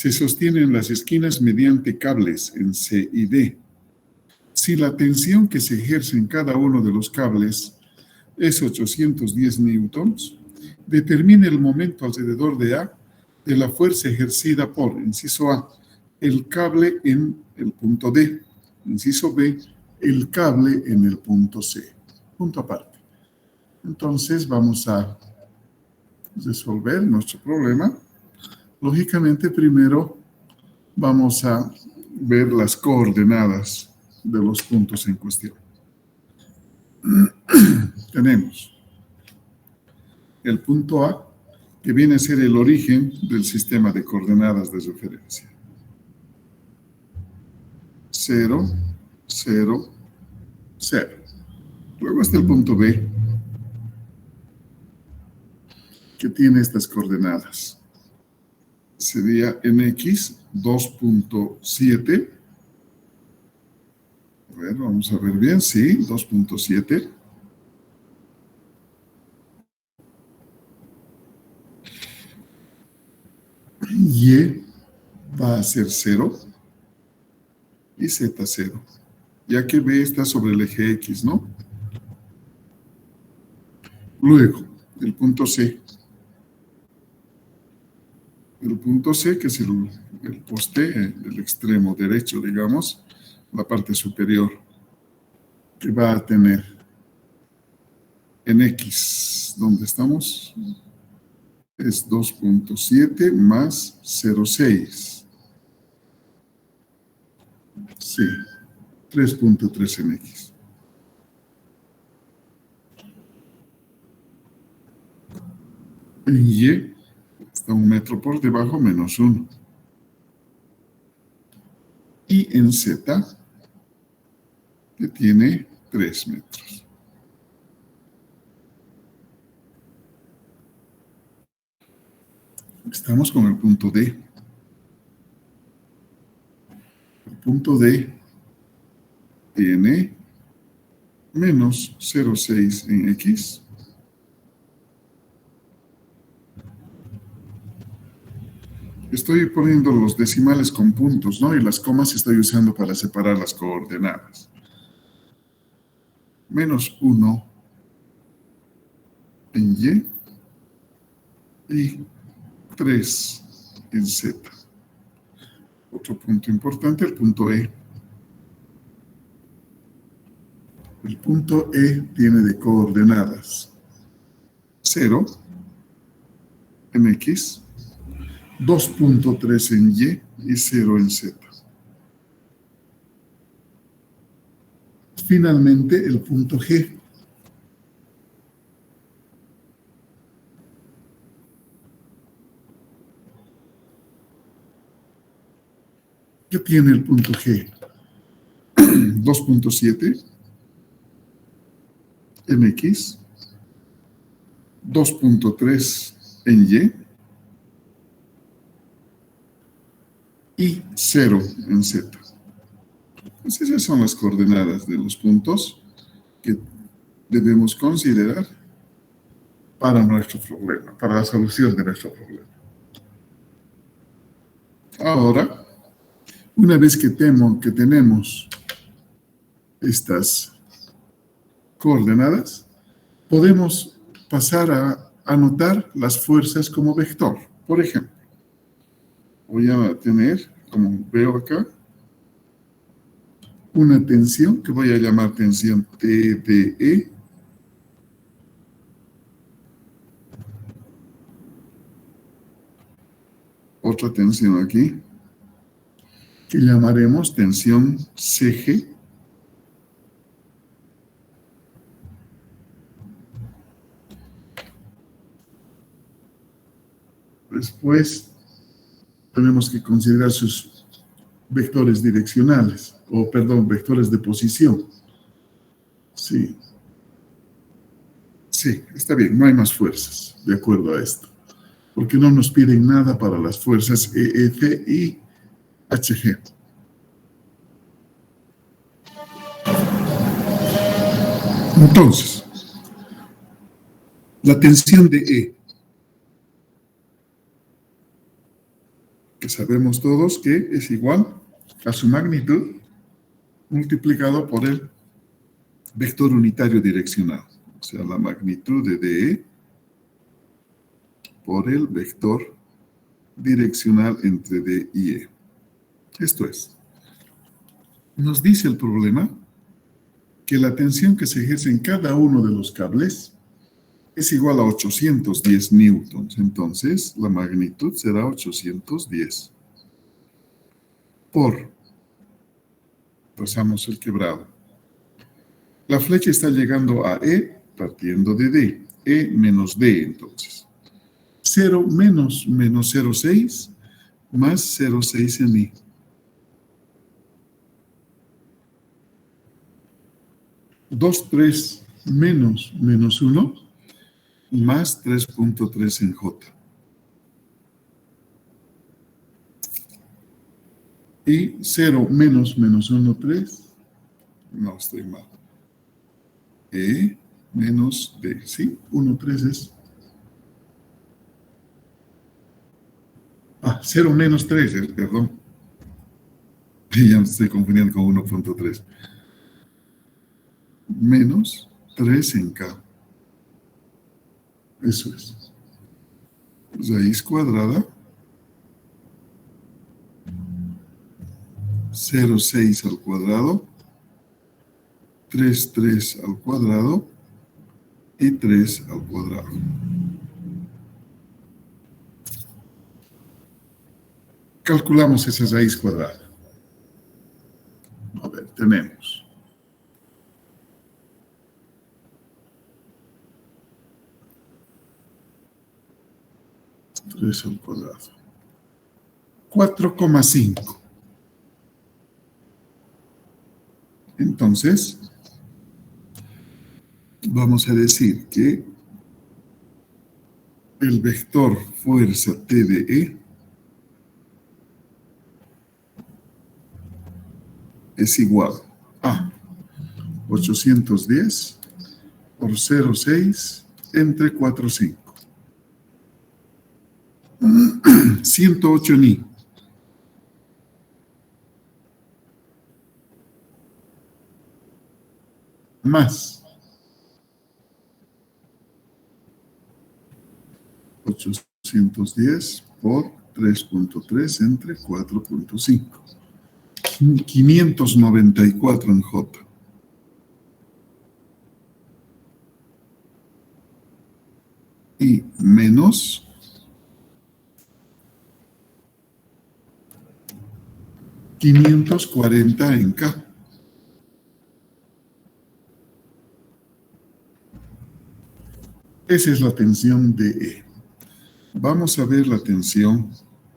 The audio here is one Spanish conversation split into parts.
se sostienen las esquinas mediante cables en C y D. Si la tensión que se ejerce en cada uno de los cables es 810 newtons, determine el momento alrededor de A de la fuerza ejercida por, inciso A, el cable en el punto D, inciso B, el cable en el punto C. Punto aparte. Entonces vamos a resolver nuestro problema. Lógicamente, primero vamos a ver las coordenadas de los puntos en cuestión. Tenemos el punto A, que viene a ser el origen del sistema de coordenadas de referencia. 0, 0, 0. Luego está el punto B, que tiene estas coordenadas. Sería en X 2.7. A ver, vamos a ver bien, sí, 2.7. Y va a ser 0 y Z 0, ya que B está sobre el eje X, ¿no? Luego, el punto C. El punto C, que es el poste, el extremo derecho, digamos, la parte superior, que va a tener en X, ¿dónde estamos? Es 2.7 más 0.6. Sí, 3.3 en X. En Y está 1 metro por debajo menos 1. Y en Z, que tiene 3 metros. Estamos con el punto D. El punto D tiene menos 0.6 en X. Estoy poniendo los decimales con puntos, ¿no? Y las comas estoy usando para separar las coordenadas. Menos 1 en Y 3 en Z. Otro punto importante, el punto E. El punto E tiene de coordenadas 0 en X, 2.3 en Y 0 en Z. Finalmente, el punto G. ¿Qué tiene el punto G? 2.7 en X, 2.3 en y 0 en Z. Pues esas son las coordenadas de los puntos que debemos considerar para nuestro problema, para la solución de nuestro problema. Ahora, una vez que tenemos estas coordenadas, podemos pasar a anotar las fuerzas como vector. Por ejemplo, voy a tener, como veo acá, una tensión que voy a llamar tensión TDE. Otra tensión aquí, que llamaremos tensión CG. Después tenemos que considerar sus vectores direccionales, o perdón, vectores de posición. Sí. Sí, está bien, no hay más fuerzas, de acuerdo a esto. Porque no nos piden nada para las fuerzas EF y HG. Entonces, la tensión de E, que sabemos todos que es igual a su magnitud multiplicado por el vector unitario direccional. O sea, la magnitud de DE por el vector direccional entre D y E. Esto es, nos dice el problema que la tensión que se ejerce en cada uno de los cables es igual a 810 newtons. Entonces, la magnitud será 810 por, pasamos el quebrado. La flecha está llegando a E partiendo de D. E menos D, entonces. 0 menos 0,6 más 0,6 en I. 2,3 menos 1 más 3,3 en J. Y 0 menos 1, 3. No, estoy mal. E menos D, ¿sí? 1, 3 es... 0 menos 3, perdón. Ya me estoy confundiendo con 1,3. Menos 3 en K. Eso es. Raíz cuadrada. 0,6 al cuadrado. 3 al cuadrado. Y 3 al cuadrado. Calculamos esa raíz cuadrada. A ver, tenemos 3 al cuadrado. 4,5. Entonces, vamos a decir que el vector fuerza T de E es igual a 810 por 0,6 entre 4,5. 108 ni. Más 810 por 3,3 entre 4,5. 594 en J. Y menos 540 en K. Esa es la tensión de E. Vamos a ver la tensión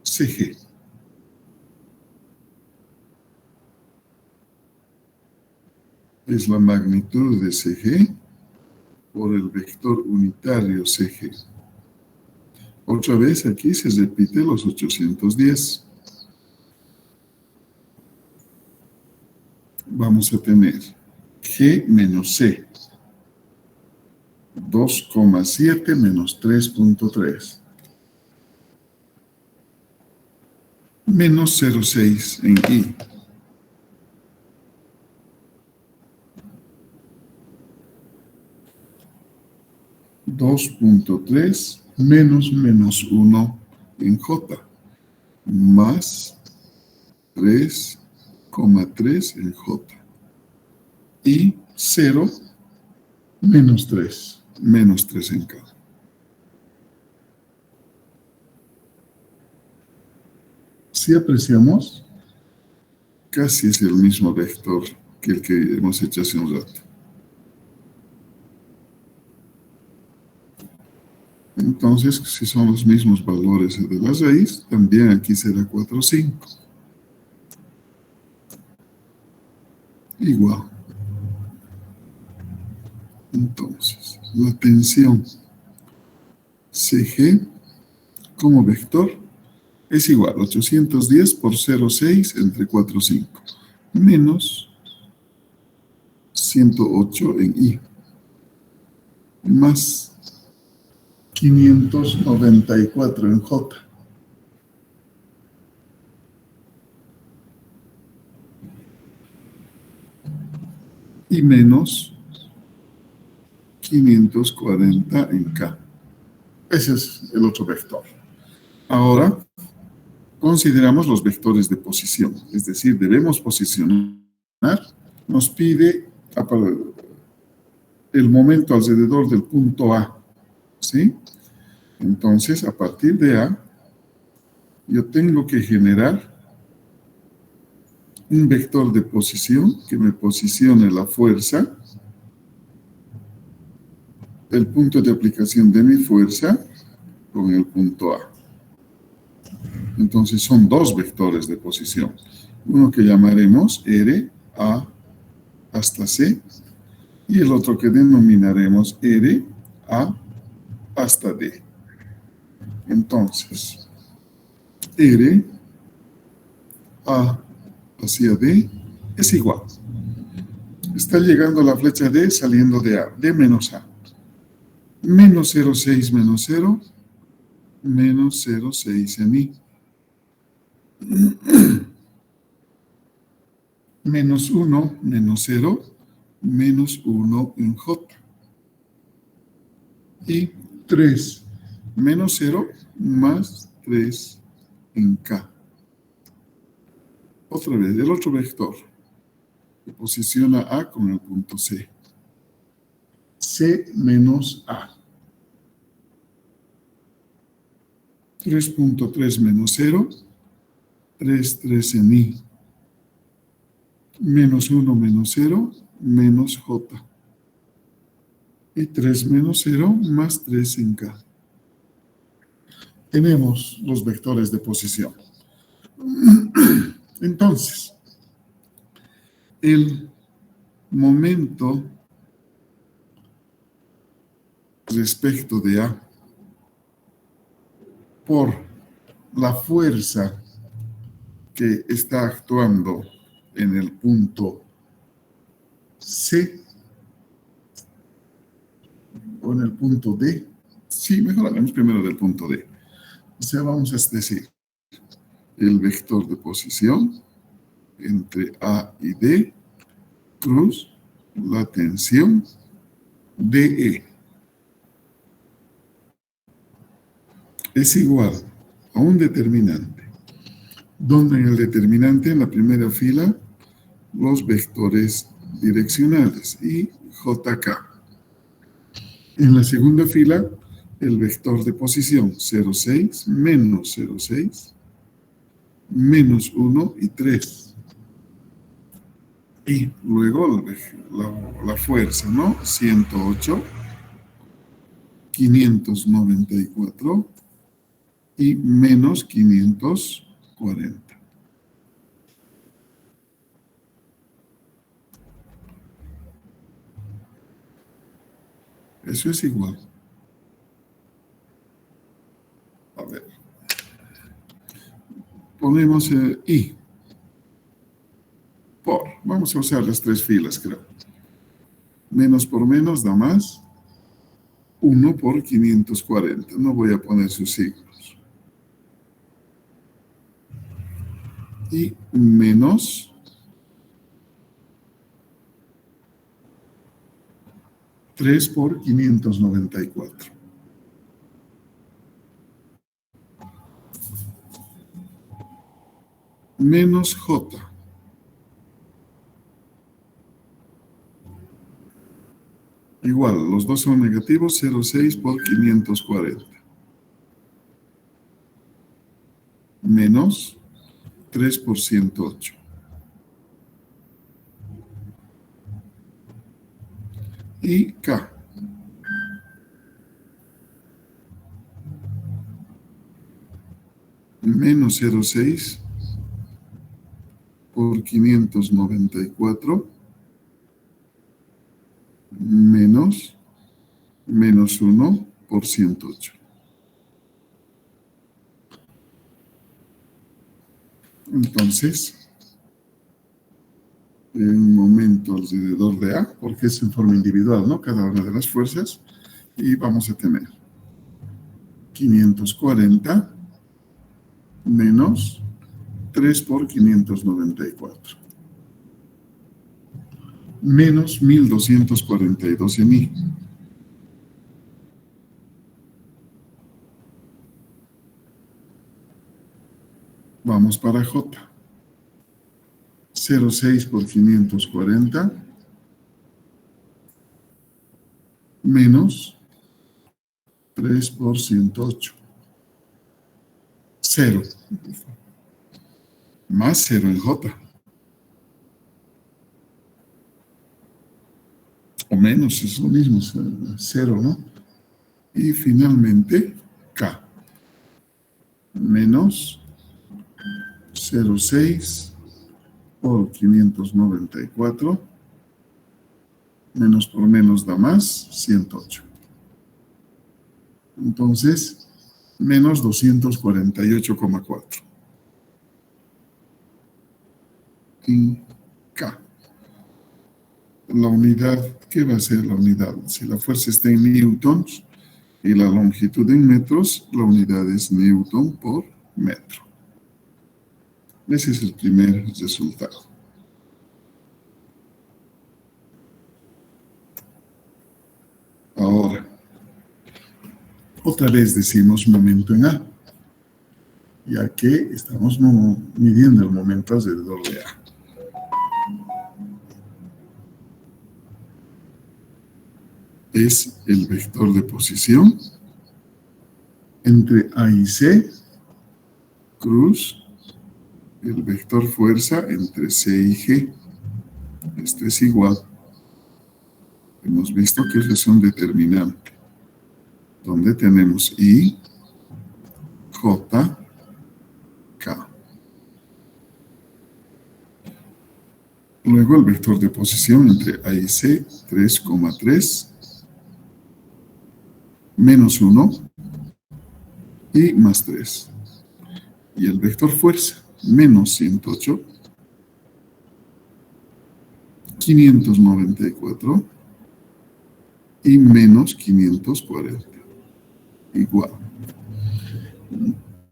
CG. Es la magnitud de CG por el vector unitario CG. Otra vez aquí se repite los 810. Vamos a tener G menos C. 2,7 menos 3,3. Menos 0,6 en I. (2,3) menos 1 en J. Más 3,3 en J. Y 0 menos 3. Menos 3 en K. Si apreciamos, casi es el mismo vector que el que hemos hecho hace un rato. Entonces, si son los mismos valores de la raíz, también aquí será 4,5. Igual. Entonces, la tensión CG como vector es igual a 810 por 0,6 entre 4,5 menos 108 en I más 594 en J. y menos 540 en K. Ese es el otro vector. Ahora, consideramos los vectores de posición, es decir, debemos posicionar. Nos pide el momento alrededor del punto A, ¿sí? Entonces, a partir de A, yo tengo que generar un vector de posición que me posicione la fuerza, el punto de aplicación de mi fuerza con el punto A. Entonces, son dos vectores de posición. Uno que llamaremos R, A hasta C, y el otro que denominaremos R, A hasta D. Entonces, R, A hacia D es igual. Está llegando la flecha D saliendo de A, D menos A. Menos 0,6 menos 0, menos 0,6 en I. Menos 1 menos 0, menos 1 en J. Y 3 menos 0 más 3 en K. Otra vez, el otro vector que posiciona A con el punto C. C menos A. 3.3 menos 0, 3 en I. Menos 1 menos 0, menos J. Y 3 menos 0 más 3 en K. Tenemos los vectores de posición. Entonces, el momento respecto de A por la fuerza que está actuando en el punto C o en el punto D. Sí, mejor hablemos primero del punto D. O sea, vamos a decir el vector de posición entre A y D, cruz la tensión DE. Es igual a un determinante, donde en el determinante, en la primera fila, los vectores direccionales y JK. En la segunda fila, el vector de posición 0,6, menos 0,6, menos 1 y 3. Y luego la fuerza, ¿no? 108, 594 y menos 540. Eso es igual. A ver. Ponemos I. Por. Vamos a usar las tres filas, creo. Menos por menos da más. 1 por 540. No voy a poner sus signos. Y menos 3 por 594. Menos J. Igual, los dos son negativos, 0,6 por 540. Menos 3 por 108. Y K. Menos 0,6 por 594 menos 1 por 108. Entonces, en un momento alrededor de A, porque es en forma individual, ¿no? Cada una de las fuerzas, y vamos a tener 540 menos 3 por 594. menos 1242 en I. Vamos para J. 0,6 por 540 menos 3 por 108. 0. Más 0 en J. O menos, es lo mismo, 0, ¿no? Y finalmente, K. Menos 0,6 por 594. Menos por menos da más, 108. Entonces, menos 248,4. En K. La unidad, ¿qué va a ser la unidad? Si la fuerza está en newtons y la longitud en metros, la unidad es newton por metro. Ese es el primer resultado. Ahora, otra vez decimos momento en A, ya que estamos midiendo el momento alrededor de A. Es el vector de posición entre A y C, cruz, el vector fuerza entre C y G. Esto es igual. Hemos visto que es un determinante, donde tenemos I, J, K. Luego el vector de posición entre A y C, 3,3, menos 1 y más 3. Y el vector fuerza, menos 108, 594 y menos 540. Igual.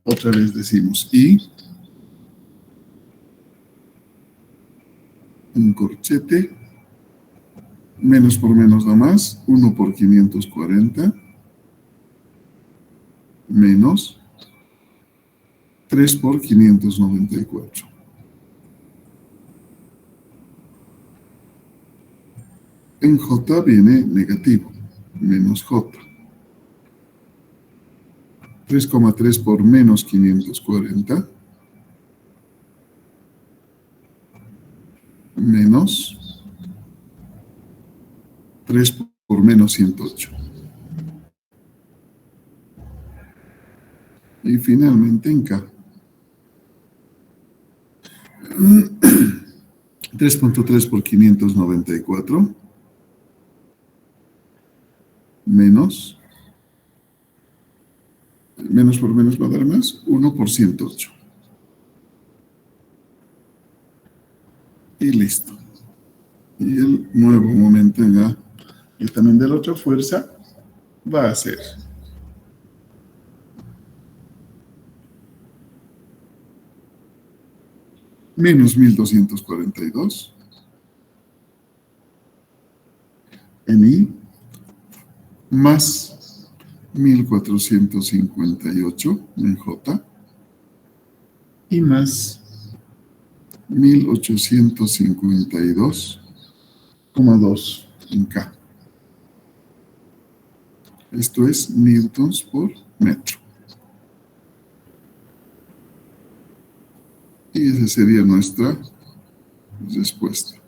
Otra vez decimos I, un corchete, menos por menos da más, 1 por 540, menos 3 por 594. En J viene negativo, menos J. 3,3 por menos 540, menos 3 por menos 108. Y finalmente en K. 3,3 por 594, menos por menos va a dar más, 1 por 108. Y listo. Y el nuevo momento en A, y también de la otra fuerza, va a ser menos 1242 en I, más 1458 en J, y más 1852,2 en K. Esto es newtons por metro. Y esa sería nuestra respuesta.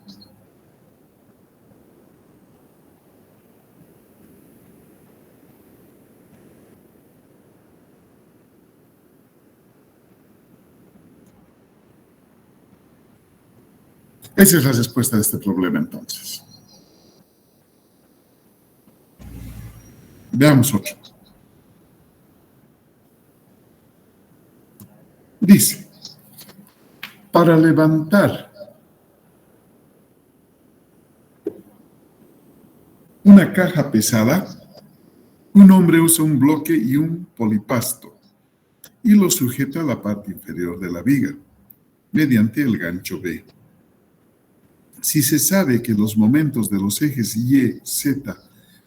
Esa es la respuesta de este problema, entonces. Veamos otro. Dice, para levantar una caja pesada, un hombre usa un bloque y un polipasto y lo sujeta a la parte inferior de la viga mediante el gancho B. Si se sabe que los momentos de los ejes Y, Z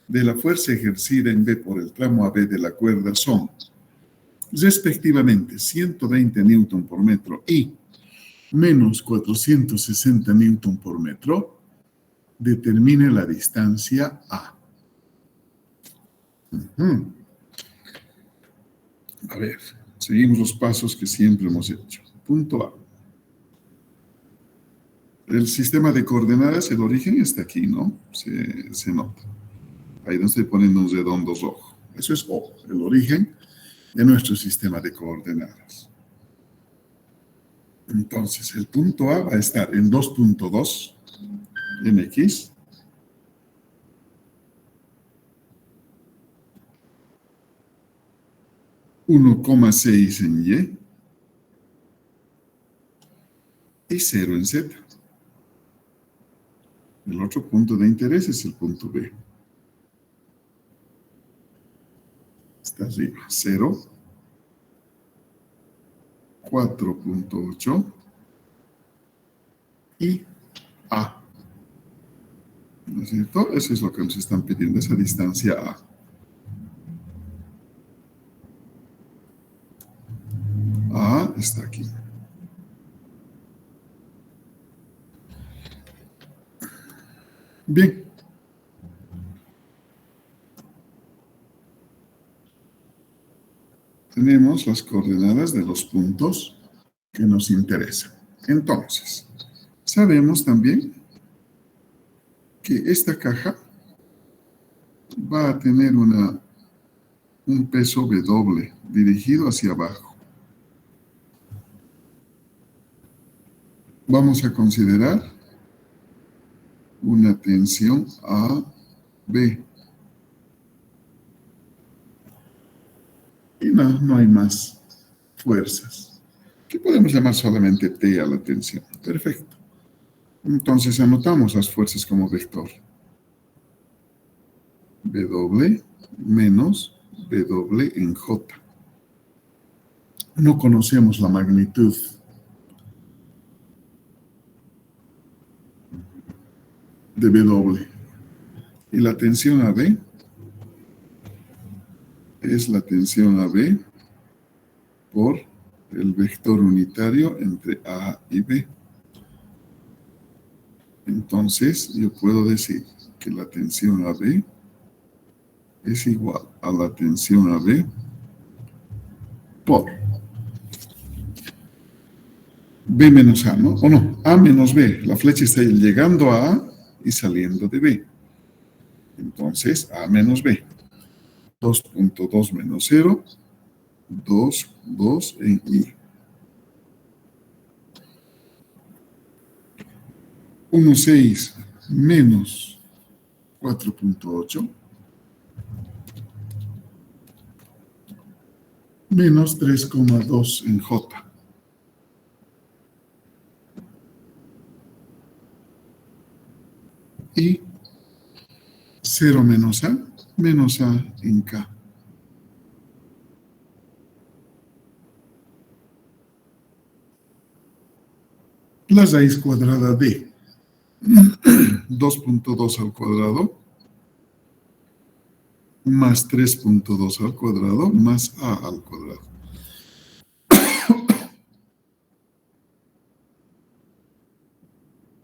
de la fuerza ejercida en B por el tramo AB de la cuerda son, respectivamente, 120 newton por metro y menos 460 newton por metro, determine la distancia A. A ver, seguimos los pasos que siempre hemos hecho. Punto A. El sistema de coordenadas, el origen está aquí, ¿no? Se nota. Ahí no estoy poniendo un redondo rojo. Eso es O, el origen de nuestro sistema de coordenadas. Entonces, el punto A va a estar en 2.2 en X. $1,6 en Y y 0 en Z. El otro punto de interés es el punto B. Está arriba, 0, 4.8 y A. ¿No es cierto? Eso es lo que nos están pidiendo, esa distancia A. A está aquí. Bien. Tenemos las coordenadas de los puntos que nos interesan. Entonces, sabemos también que esta caja va a tener un peso W dirigido hacia abajo. Vamos a considerar una tensión AB. Y no hay más fuerzas, que podemos llamar solamente T a la tensión. Perfecto. Entonces anotamos las fuerzas como vector. W menos W en J. No conocemos la magnitud. De W. Y la tensión AB es la tensión AB por el vector unitario entre A y B. Entonces, yo puedo decir que la tensión AB es igual a la tensión AB por B menos A, ¿no? O no, A menos B. La flecha está llegando a A y saliendo de B. Entonces, A menos B. 2.2 menos 0, 2 en I. 1,6 menos 4.8 menos 3,2 en J. Y 0 menos A en K. La raíz cuadrada de 2.2 al cuadrado más 3.2 al cuadrado más A al cuadrado.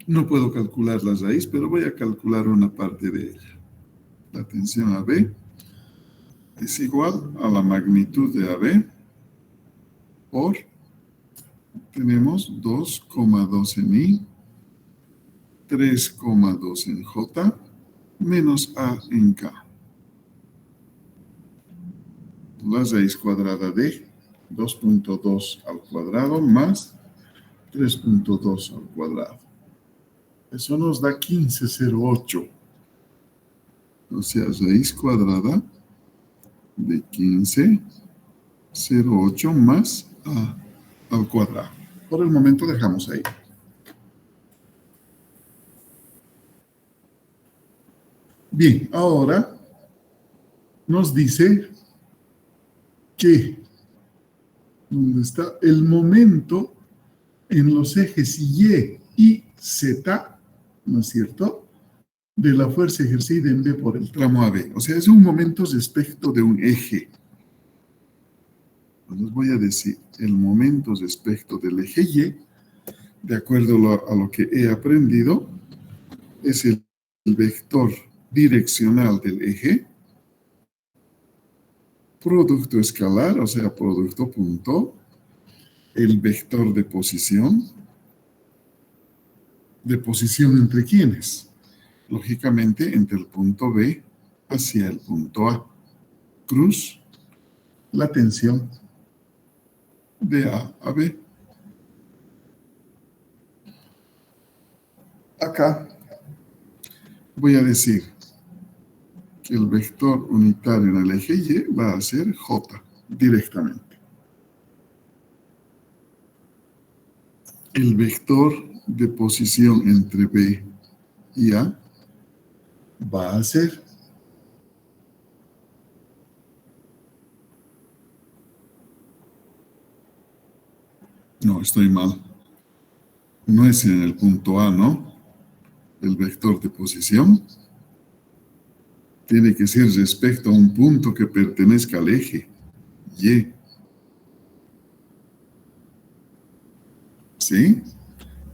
No puedo calcular la raíz, pero voy a calcular una parte de ella. La tensión AB es igual a la magnitud de AB por, tenemos 2,2 en I, 3,2 en J, menos A en K. La raíz cuadrada de 2.2 al cuadrado más 3.2 al cuadrado. Eso nos da 15,08. O sea, raíz cuadrada de 15,08 más A al cuadrado. Por el momento dejamos ahí. Bien, ahora nos dice que ¿dónde está? El momento en los ejes Y y Z ¿no es cierto?, de la fuerza ejercida en B por el tramo AB. O sea, es un momento respecto de un eje. Les voy a decir, el momento respecto del eje Y, de acuerdo a lo que he aprendido, es el vector direccional del eje, producto escalar, o sea, producto punto, el vector de posición entre quiénes, lógicamente entre el punto B hacia el punto A, cruz la tensión de A a B. Acá voy a decir que el vector unitario en el eje Y va a ser J directamente. El vector de posición entre B y A va a ser no, estoy mal. No es en el punto A, ¿no? El vector de posición tiene que ser respecto a un punto que pertenezca al eje Y. ¿Sí?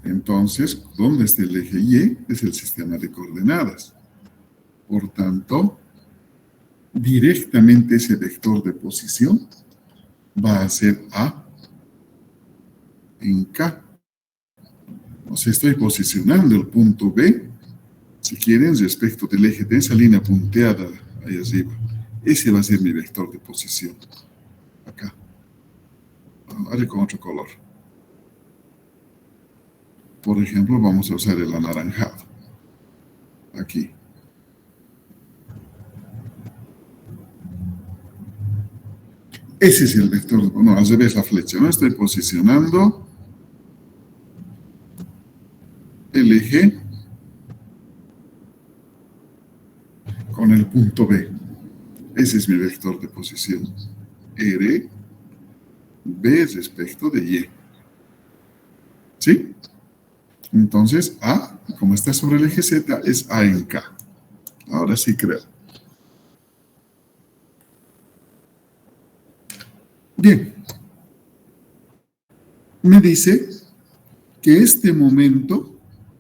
Entonces, ¿dónde está el eje Y? Es el sistema de coordenadas. Por tanto, directamente ese vector de posición va a ser A en K. O sea, estoy posicionando el punto B, si quieren, respecto del eje de esa línea punteada ahí arriba. Ese va a ser mi vector de posición. Acá. Haré con otro color. Por ejemplo, vamos a usar el anaranjado. Aquí. Ese es el vector, no, al revés la flecha, ¿no? Estoy posicionando el eje con el punto B. Ese es mi vector de posición. R, B respecto de Y. ¿Sí? Entonces, A, como está sobre el eje Z, es A en K. Ahora sí creo. Bien. Me dice que este momento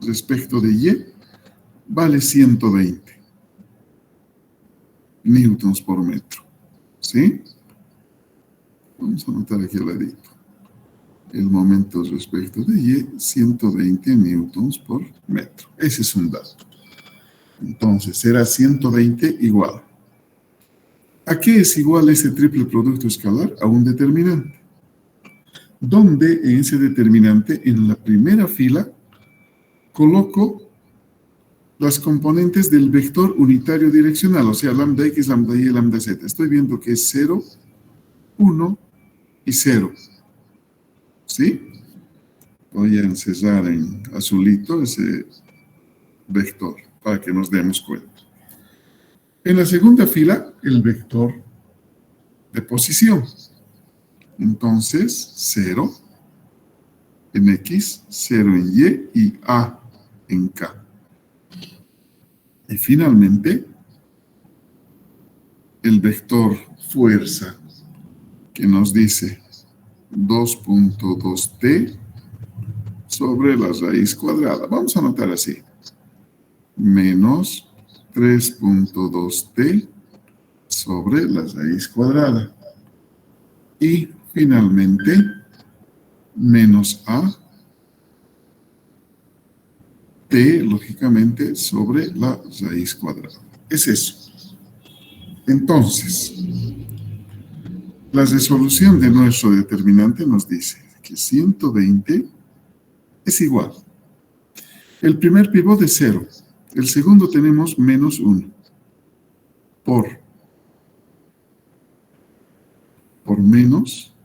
respecto de Y vale 120 newtons por metro. ¿Sí? Vamos a anotar aquí al ladito. El momento respecto de Y, 120 newtons por metro. Ese es un dato. Entonces, será 120 igual. ¿A qué es igual ese triple producto escalar? A un determinante. Donde en ese determinante, en la primera fila, coloco las componentes del vector unitario direccional, o sea, lambda x, lambda y, lambda z. Estoy viendo que es 0, 1 y 0. ¿Sí? Voy a encerrar en azulito ese vector para que nos demos cuenta. En la segunda fila, el vector de posición. Entonces, 0 en X, 0 en Y y A en K. Y finalmente, el vector fuerza, que nos dice 2.2t sobre la raíz cuadrada. Vamos a anotar así. Menos 3.2t sobre la raíz cuadrada. Y finalmente, menos a t, lógicamente, sobre la raíz cuadrada. Es eso. Entonces, la resolución de nuestro determinante nos dice que 120 es igual. El primer pivot es 0. El segundo tenemos menos 1. Por menos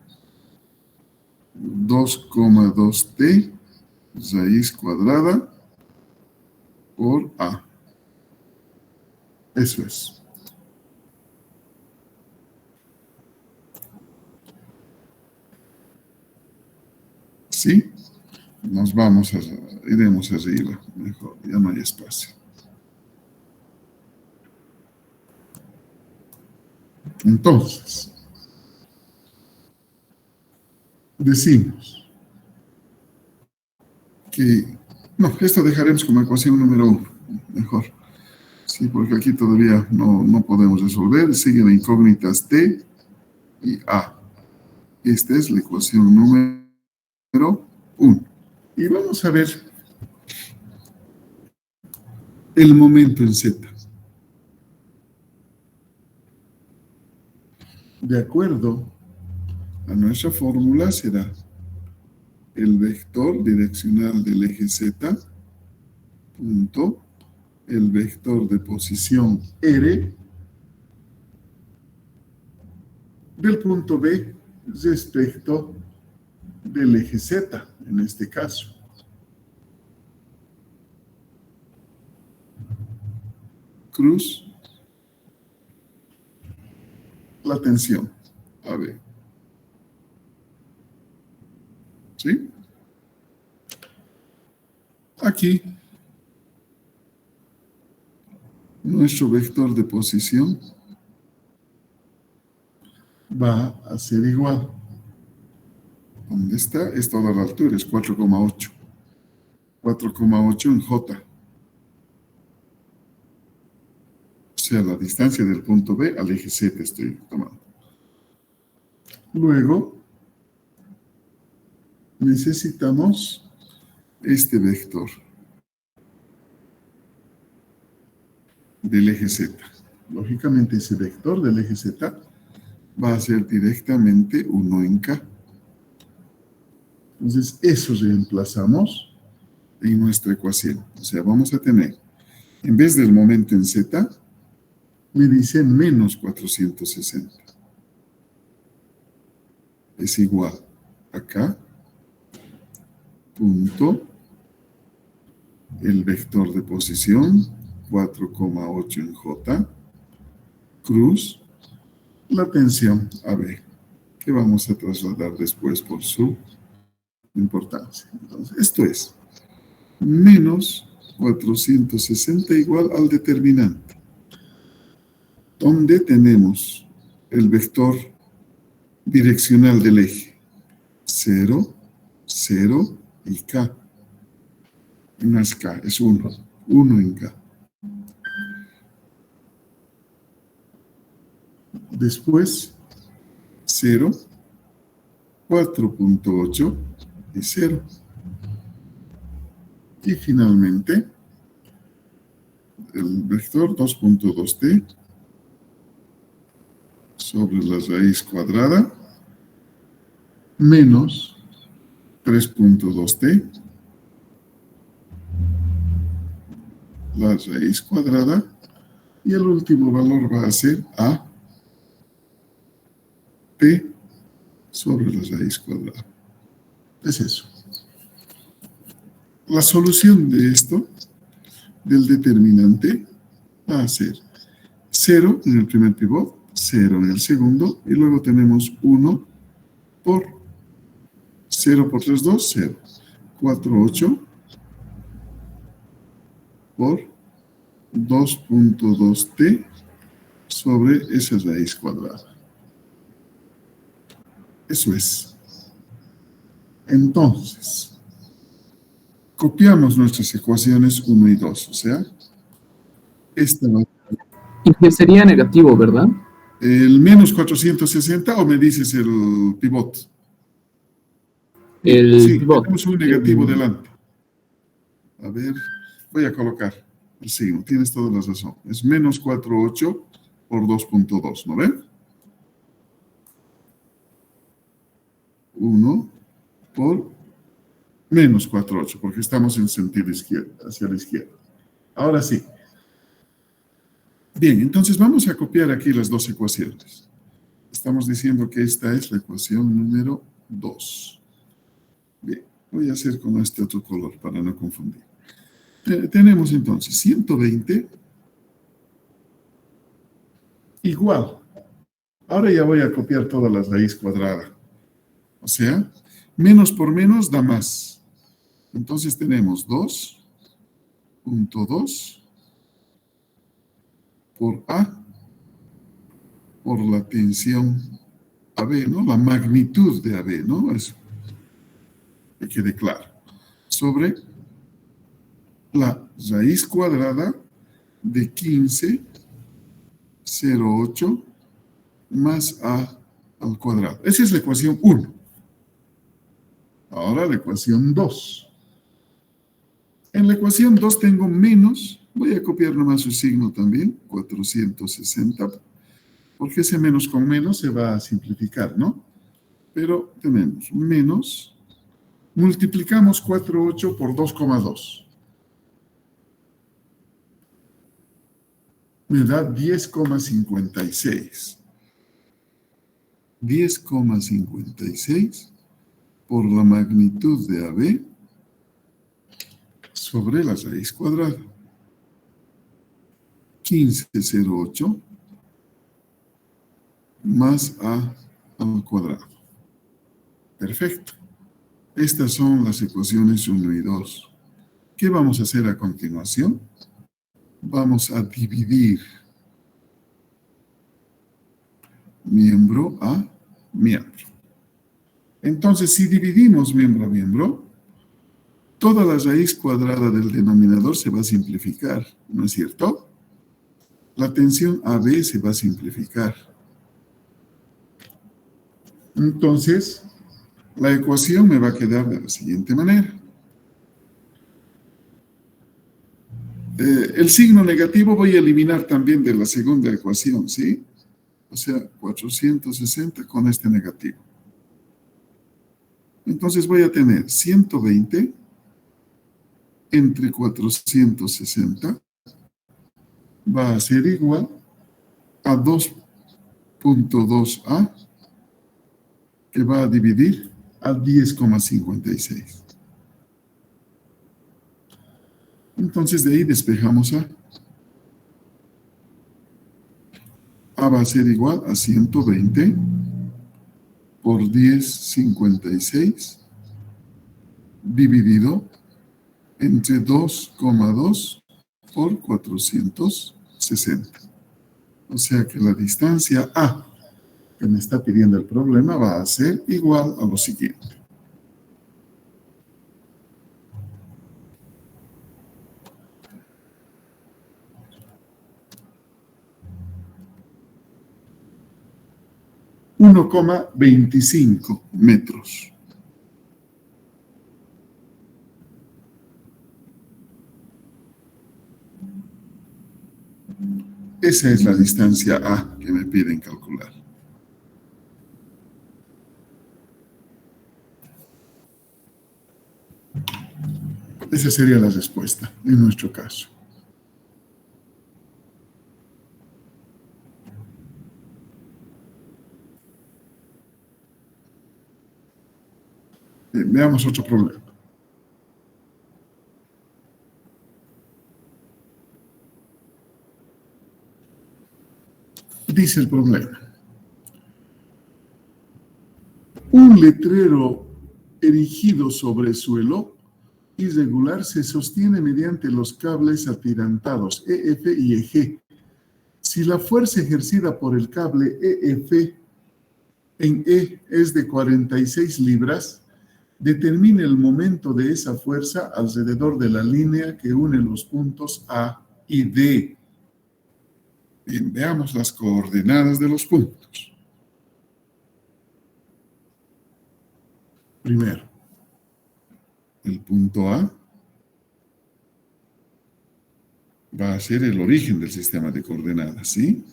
2,2t raíz cuadrada por a. Eso es. ¿Sí? Nos vamos a iremos arriba, mejor, ya no hay espacio. Entonces, decimos que, no, esto dejaremos como ecuación número 1, mejor. Sí, porque aquí todavía no podemos resolver, siguen incógnitas T y A. Esta es la ecuación número 1. Y vamos a ver el momento en Z. De acuerdo a nuestra fórmula será el vector direccional del eje Z punto el vector de posición R del punto B respecto del eje Z, en este caso. Cruz la tensión AB. ¿Sí? Aquí, nuestro vector de posición va a ser igual. ¿Dónde está? Es toda la altura, es 4,8. 4,8 en J. O sea, la distancia del punto B al eje Z estoy tomando. Luego, necesitamos este vector del eje Z. Lógicamente, ese vector del eje Z va a ser directamente 1 en K. Entonces, eso reemplazamos en nuestra ecuación. O sea, vamos a tener, en vez del momento en Z, me dice menos 460. Es igual acá, punto, el vector de posición, 4,8 en J, cruz, la tensión AB, que vamos a trasladar después por su importancia. Entonces, esto es menos 460 igual al determinante, donde tenemos el vector direccional del eje, 0, 0 y K. No es K, es 1, 1 en K. Después, 0, 4,8 y 0. Y finalmente, el vector 2,2t sobre la raíz cuadrada menos 3,2t, la raíz cuadrada, y el último valor va a ser a t sobre la raíz cuadrada. Es eso. La solución de esto, del determinante, va a ser 0 en el primer pivot, 0 en el segundo, y luego tenemos 1 por 0 por 3, 2, 0. 4,8 por 2,2t sobre esa raíz cuadrada. Eso es. Entonces, copiamos nuestras ecuaciones 1 y 2, o sea, esta va a ser Y que sería negativo, ¿verdad? el menos 460, o me dices el pivot. El Sí, pivot. tenemos un negativo delante. A ver, voy a colocar el signo, tienes toda la razón. Es menos 4,8 por 2,2, ¿no ven? 1 por menos 4,8, porque estamos en sentido izquierdo, hacia la izquierda. Ahora sí. Bien, entonces vamos a copiar aquí las dos ecuaciones. Estamos diciendo que esta es la ecuación número 2. Bien, voy a hacer con este otro color para no confundir. Tenemos entonces 120 igual. Ahora ya voy a copiar toda la raíz cuadrada. O sea, menos por menos da más. Entonces tenemos 2.2 por A por la tensión AB, ¿no? La magnitud de AB, ¿no? Eso, que quede claro. Sobre la raíz cuadrada de 15,08 más A al cuadrado. Esa es la ecuación 1. Ahora la ecuación 2. En la ecuación 2 tengo menos, voy a copiar nomás su signo también, 460, porque ese menos con menos se va a simplificar, ¿no? Pero tenemos menos, multiplicamos 4,8 por 2,2. Me da 10,56. 10,56 por la magnitud de AB sobre la raíz cuadrada. 15,08 más A al cuadrado. Perfecto. Estas son las ecuaciones 1 y 2. ¿Qué vamos a hacer a continuación? Vamos a dividir miembro a miembro. Entonces, si dividimos miembro a miembro, toda la raíz cuadrada del denominador se va a simplificar, ¿no es cierto? La tensión AB se va a simplificar. Entonces, la ecuación me va a quedar de la siguiente manera. El signo negativo voy a eliminar también de la segunda ecuación, ¿sí? O sea, 460 con este negativo. Entonces voy a tener 120 entre 460 va a ser igual a 2.2A que va a dividir a 10,56. Entonces de ahí despejamos A. A va a ser igual a 120 por 10,56 dividido entre 2,2 por 460. O sea que la distancia A que me está pidiendo el problema va a ser igual a lo siguiente. ...1,25 metros. Esa es la distancia A que me piden calcular. Esa sería la respuesta en nuestro caso. Bien, veamos otro problema. Dice el problema. Un letrero erigido sobre suelo irregular se sostiene mediante los cables atirantados EF y EG. Si la fuerza ejercida por el cable EF en E es de 46 libras, determine el momento de esa fuerza alrededor de la línea que une los puntos A y D. Bien, veamos las coordenadas de los puntos. Primero, el punto A va a ser el origen del sistema de coordenadas, ¿sí?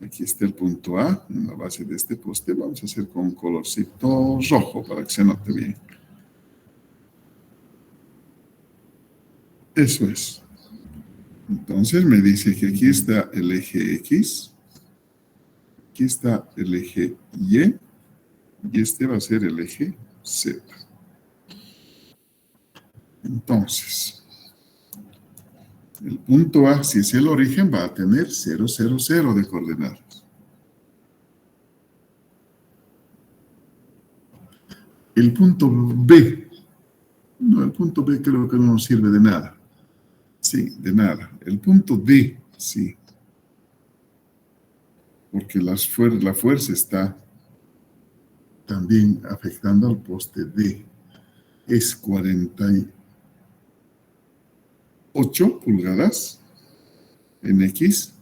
Aquí está el punto A, en la base de este poste. Vamos a hacer con un colorcito rojo para que se note bien. Eso es. Entonces me dice que aquí está el eje X, aquí está el eje Y, y este va a ser el eje Z. Entonces, el punto A, si es el origen, va a tener 0, 0, 0 de coordenadas. El punto B, no, el punto B creo que no nos sirve de nada. Sí, de nada. El punto D, sí. Porque la fuerza está también afectando al poste D. Es 48 pulgadas en X,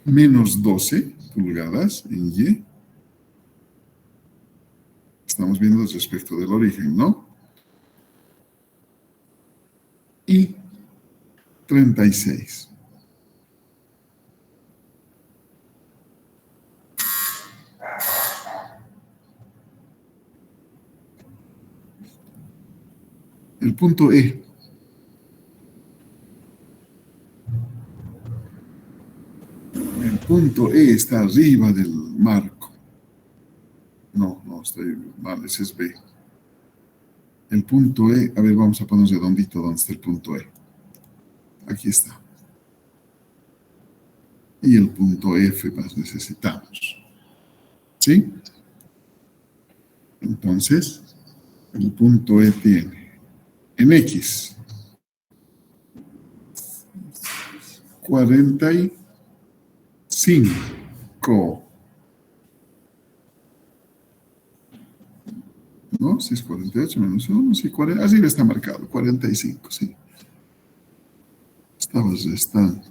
menos 12 pulgadas en Y. Estamos viendo respecto del origen, ¿no? Y 36. El punto E. El punto E está arriba del marco. No, estoy mal, ese es B. El punto E, a ver, vamos a poner redondito donde está el punto E. Aquí está. Y el punto F más necesitamos. ¿Sí? Entonces, el punto E tiene en X 45. ¿No? Si es 48 menos 1, sí, 40, así está marcado, 45, sí. Estaba restando.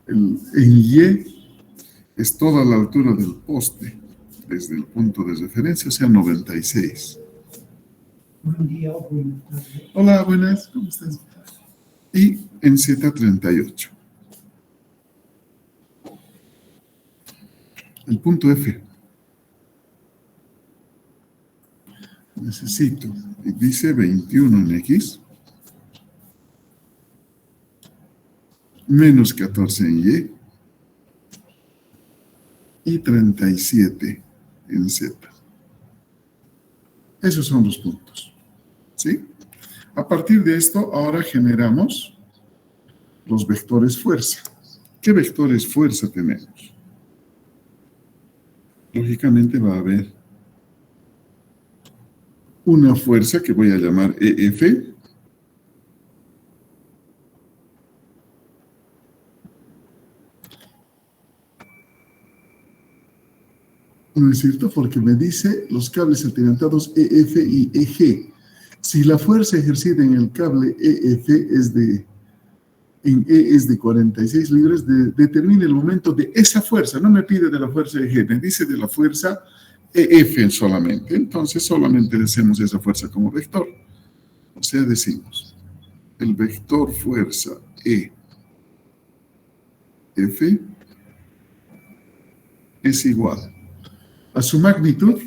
En Y es toda la altura del poste, desde el punto de referencia, o sea, 96. Buen día, buenas tardes. Hola, buenas, ¿cómo estás? Y en Z, 38. El punto F. Necesito, dice 21 en X, menos 14 en y 37 en Z. Esos son los puntos. ¿Sí? A partir de esto, ahora generamos los vectores fuerza. ¿Qué vectores fuerza tenemos? Lógicamente va a haber una fuerza que voy a llamar EF. ¿No es cierto? Porque me dice los cables atirantados EF y EG. Si la fuerza ejercida en el cable EF en E es de 46 libras, determine el momento de esa fuerza. No me pide de la fuerza EG, me dice de la fuerza EF solamente. Entonces solamente decimos esa fuerza como vector. O sea, decimos el vector fuerza EF es igual a su magnitud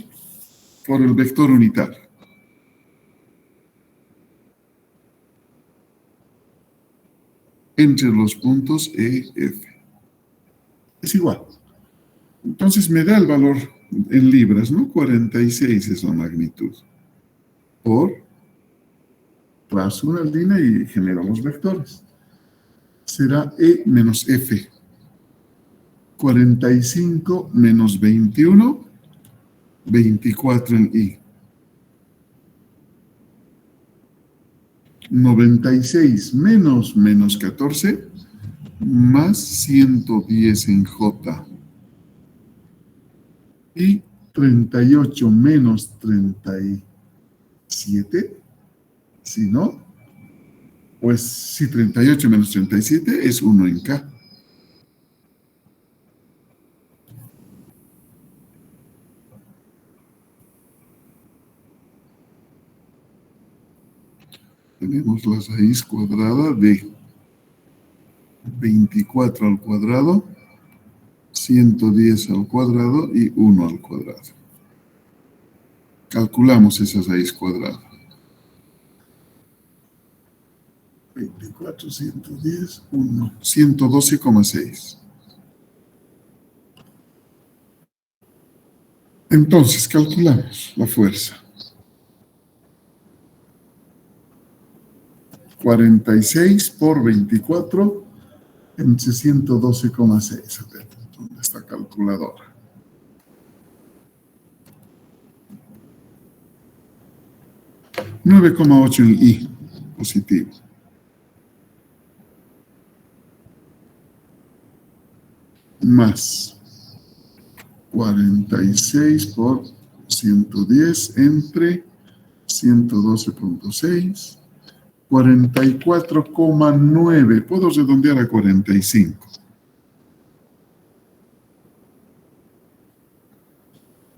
por el vector unitario. Entre los puntos E, F. Es igual. Entonces me da el valor en libras, ¿no? 46 es la magnitud. Trazo una línea y genero los vectores. Será E menos F. 45 menos 21, 24 en I. 96 menos 14, más 110 en J. Y 38 menos 37, si no, pues si 38 menos 37 es 1 en K. Tenemos la raíz cuadrada de 24 al cuadrado, 110 al cuadrado y 1 al cuadrado. Calculamos esa raíz cuadrada. 24, 110, 1, 112,6. Entonces, calculamos la fuerza. 46 por 24 entre 112,6. A ver, ¿dónde está la calculadora? 9,8 en I, positivo. Más 46 por 110 entre 112.6, 44,9. Puedo redondear a 45.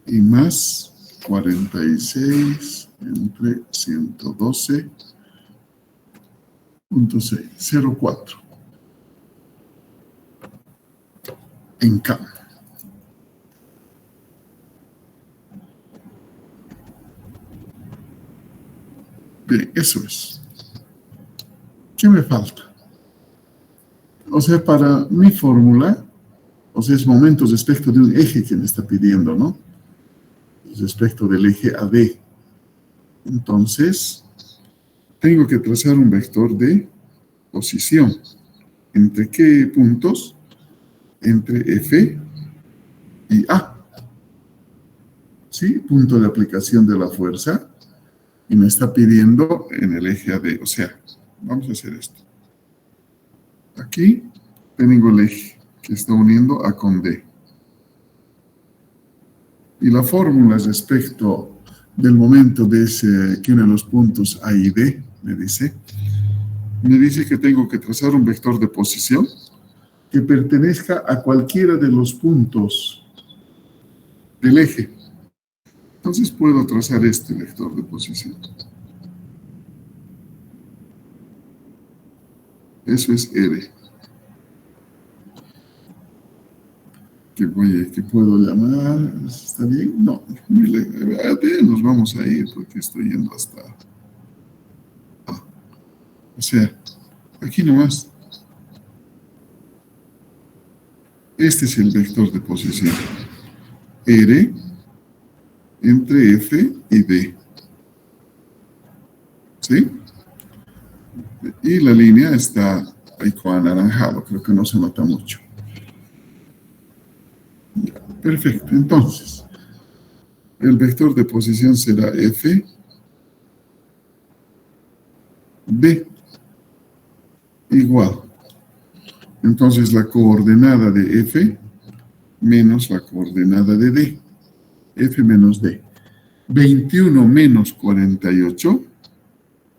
Y más 46 entre 112.6, 0,4 en K. Bien, eso es. ¿Qué me falta? O sea, para mi fórmula, o sea, es momentos respecto de un eje que me está pidiendo, ¿no? Respecto del eje AD. Entonces, tengo que trazar un vector de posición. ¿Entre qué puntos? Entre F y A. ¿Sí? Punto de aplicación de la fuerza. Y me está pidiendo en el eje AD. O sea, vamos a hacer esto. Aquí tengo el eje que está uniendo A con D. Y la fórmula respecto del momento de ese, que une los puntos A y D, me dice que tengo que trazar un vector de posición que pertenezca a cualquiera de los puntos del eje. Entonces puedo trazar este vector de posición. Eso es R. Que puedo llamar, ¿está bien? No, nos vamos a ir porque estoy yendo hasta A. O sea, aquí nomás. Este es el vector de posición. R entre F y D. ¿Sí? Y la línea está ahí con anaranjado, creo que no se nota mucho. Perfecto, entonces, el vector de posición será F, D, igual. Entonces, la coordenada de F menos la coordenada de D. F menos D. 21 menos 48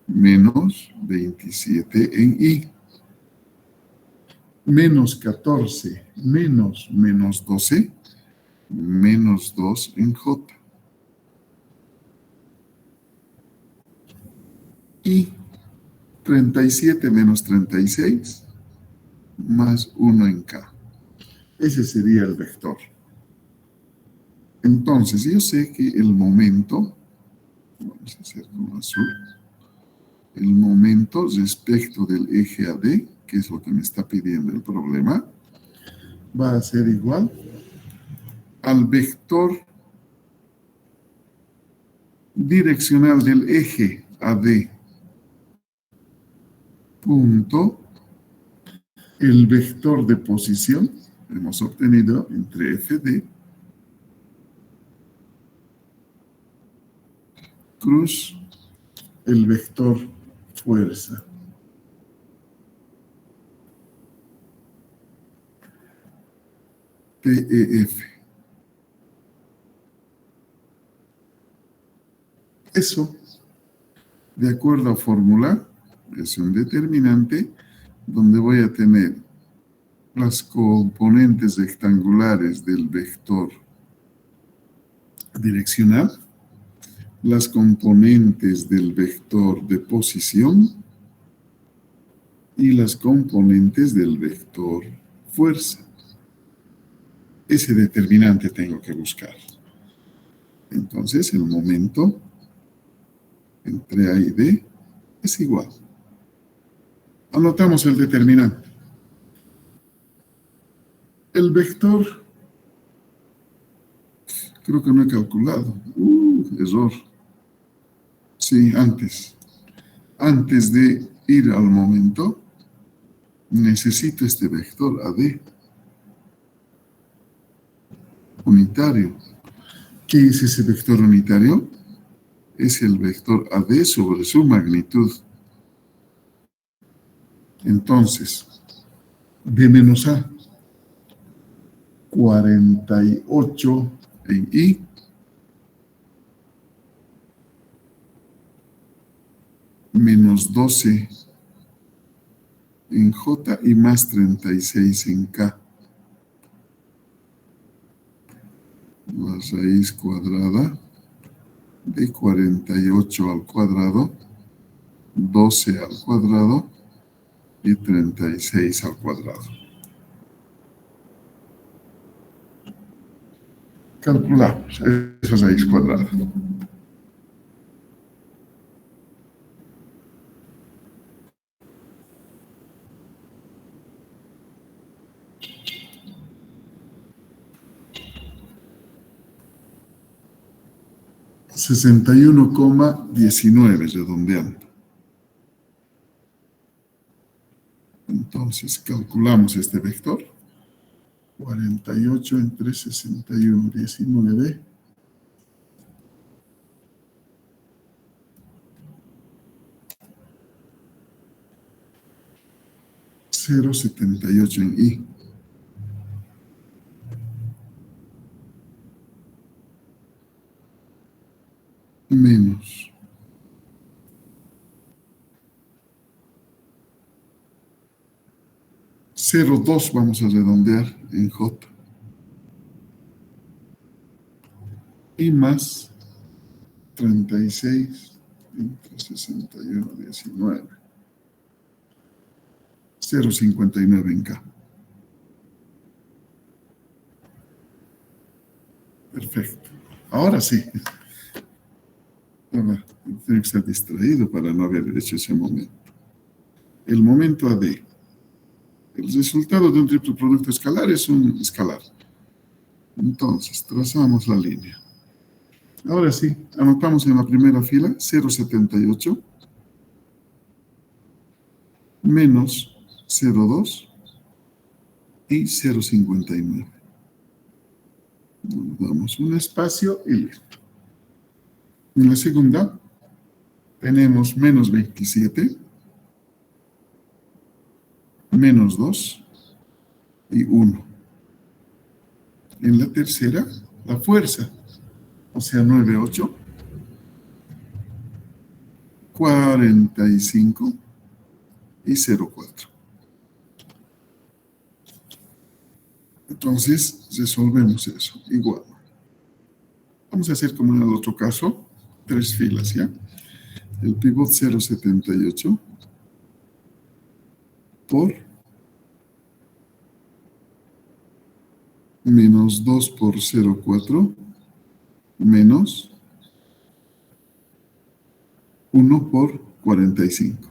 menos 27 en I. Menos 14 menos 12 menos 2 en J. Y 37 menos 36 más 1 en K. Ese sería el vector. Entonces, yo sé que el momento, vamos a hacer con azul, el momento respecto del eje AD, que es lo que me está pidiendo el problema, va a ser igual al vector direccional del eje AD punto el vector de posición hemos obtenido entre FD cruz el vector fuerza. TEF. Eso, de acuerdo a fórmula, es un determinante donde voy a tener las componentes rectangulares del vector direccional, las componentes del vector de posición y las componentes del vector fuerza. Ese determinante tengo que buscar. Entonces, el momento entre A y D es igual. Anotamos el determinante. El vector, creo que no he calculado. Error. Sí, antes. Antes de ir al momento, necesito este vector AD. Unitario. ¿Qué es ese vector unitario? es el vector AD sobre su magnitud. Entonces, B menos A, 48 en I, menos 12 en J y más 36 en K. La raíz cuadrada de 48 al cuadrado, 12 al cuadrado y 36 al cuadrado. Calculamos esa raíz cuadrada. (61,19) redondeando. Entonces calculamos este vector. 48 entre 61,19. (0,78 en I). Menos 0,2 vamos a redondear en J. Y más 36 entre 61,19. 0,59 en K. Perfecto. Ahora sí. Ahora, tengo que estar distraído para no haber hecho ese momento. El momento AD. El resultado de un triple producto escalar es un escalar. Entonces, trazamos la línea. Ahora sí, anotamos en la primera fila 0,78 menos 0,2 y 0,59. Damos un espacio y listo. En la segunda tenemos menos 27, menos 2 y 1. En la tercera, la fuerza, o sea, 9,8, 45 y 0,4. Entonces, resolvemos eso, igual. Vamos a hacer como en el otro caso, 3 filas, ¿ya? El pivot 0,78 por menos 2 por 0,4 menos 1 por 45.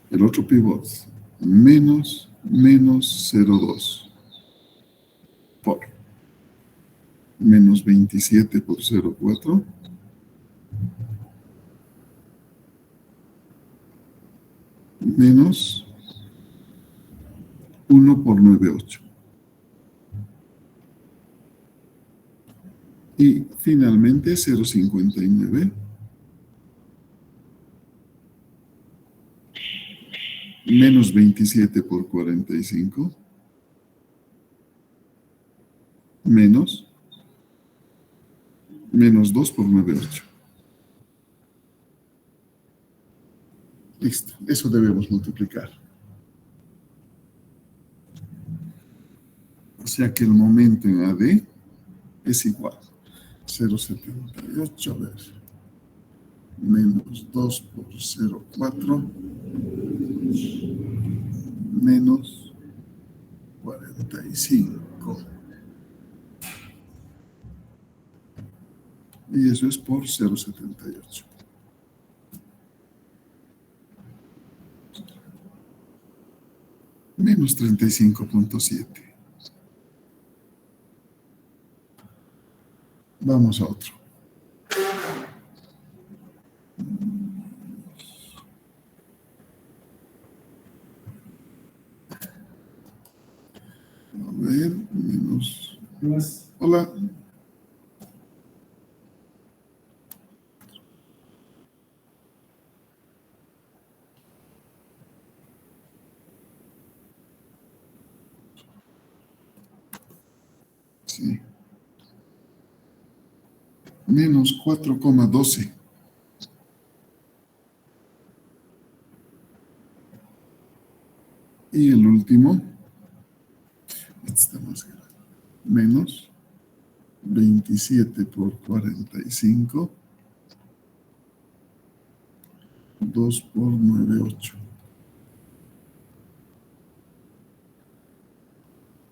El otro pivot, menos 0,2 por menos 27 por 0,4 menos 1 por 9,8. Y finalmente 0,59 menos 27 por 45 menos 2 por 9,8. Listo, eso debemos multiplicar. O sea que el momento en AD es igual. 0,78, a ver, menos 2 por 0,4 menos 45. Y eso es por 0,78. Menos 35,7. Vamos a otro. A ver, menos... Hola. Sí. Menos 4,12. Y el último, este está más grande, menos 27 por 45, 2 por 9, 8.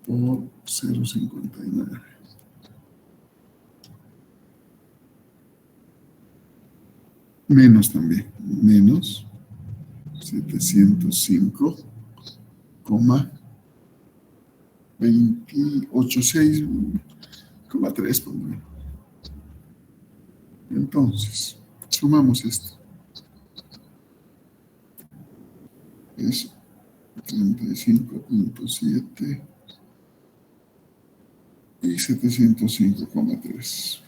Por 0,59. Menos también, menos 705,286,3. Entonces, sumamos esto. Es 35,7 y 705,3.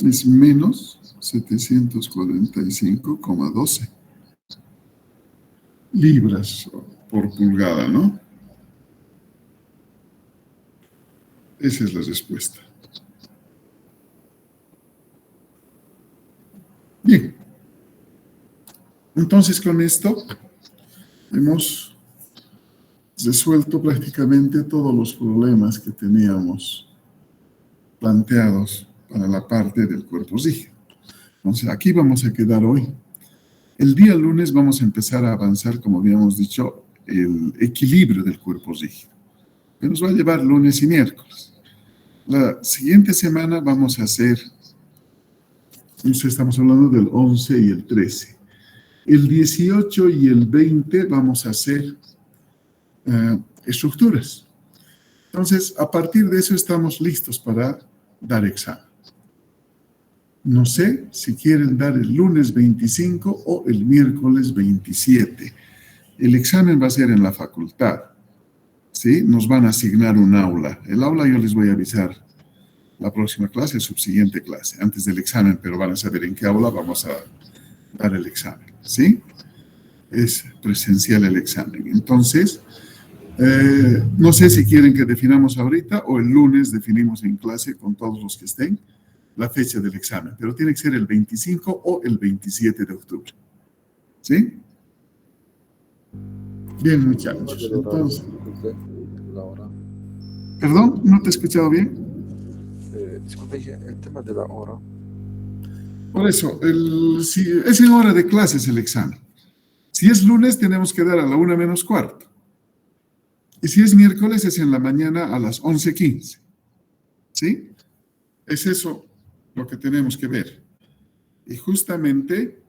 Es menos 745,12 libras por pulgada, ¿no? Esa es la respuesta. Bien. Entonces, con esto hemos resuelto prácticamente todos los problemas que teníamos planteados para la parte del cuerpo rígido. Entonces, aquí vamos a quedar hoy. El día lunes vamos a empezar a avanzar, como habíamos dicho, el equilibrio del cuerpo rígido, que nos va a llevar lunes y miércoles. La siguiente semana vamos a hacer, estamos hablando del 11 y el 13. El 18 y el 20 vamos a hacer estructuras. Entonces, a partir de eso estamos listos para dar examen. No sé si quieren dar el lunes 25 o el miércoles 27. El examen va a ser en la facultad, ¿sí? Nos van a asignar un aula. El aula yo les voy a avisar la próxima clase, la subsiguiente clase, antes del examen, pero van a saber en qué aula vamos a dar el examen, ¿sí? Es presencial el examen. Entonces, no sé si quieren que definamos ahorita o el lunes definimos en clase con todos los que estén la fecha del examen, pero tiene que ser el 25 o el 27 de octubre. ¿Sí? Bien, muchachos. Entonces, ¿perdón? ¿No te he escuchado bien? Disculpe, el tema de la hora. Por eso, si es en hora de clases el examen. Si es lunes, tenemos que dar a la 1:45. Y si es miércoles, es en la mañana a las 11:15. ¿Sí? Es eso lo que tenemos que ver. Y justamente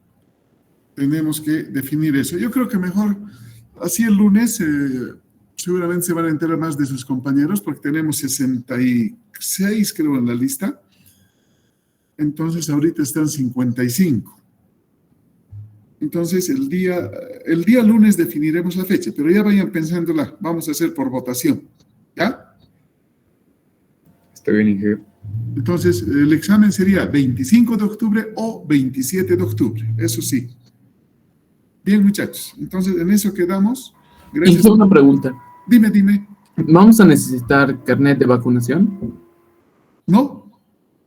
tenemos que definir eso. Yo creo que mejor, así el lunes, seguramente se van a enterar más de sus compañeros, porque tenemos 66, creo, en la lista. Entonces, ahorita están 55. Entonces, el día lunes definiremos la fecha, pero ya vayan pensándola. Vamos a hacer por votación. ¿Ya? Está bien, Inge. Entonces, el examen sería 25 de octubre o 27 de octubre. Eso sí. Bien, muchachos. Entonces, en eso quedamos. Gracias. Inge, una pregunta. Dime. ¿Vamos a necesitar carnet de vacunación? No,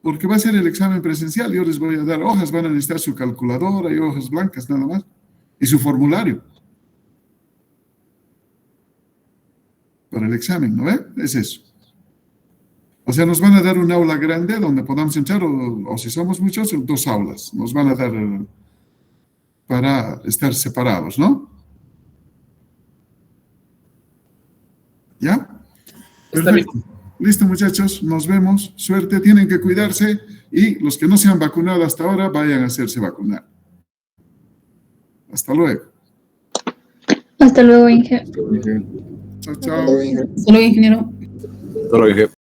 porque va a ser el examen presencial. Yo les voy a dar hojas, van a necesitar su calculadora y hojas blancas nada más. Y su formulario. Para el examen, ¿no ve? Es eso. O sea, nos van a dar un aula grande donde podamos entrar, o si somos muchos, 2 aulas. Nos van a dar para estar separados, ¿no? ¿Ya? Perfecto. Listo, muchachos. Nos vemos. Suerte. Tienen que cuidarse. Y los que no se han vacunado hasta ahora, vayan a hacerse vacunar. Hasta luego. Hasta luego, Inge. Chao, chao. Hasta luego, ingeniero. Hasta luego, Inge.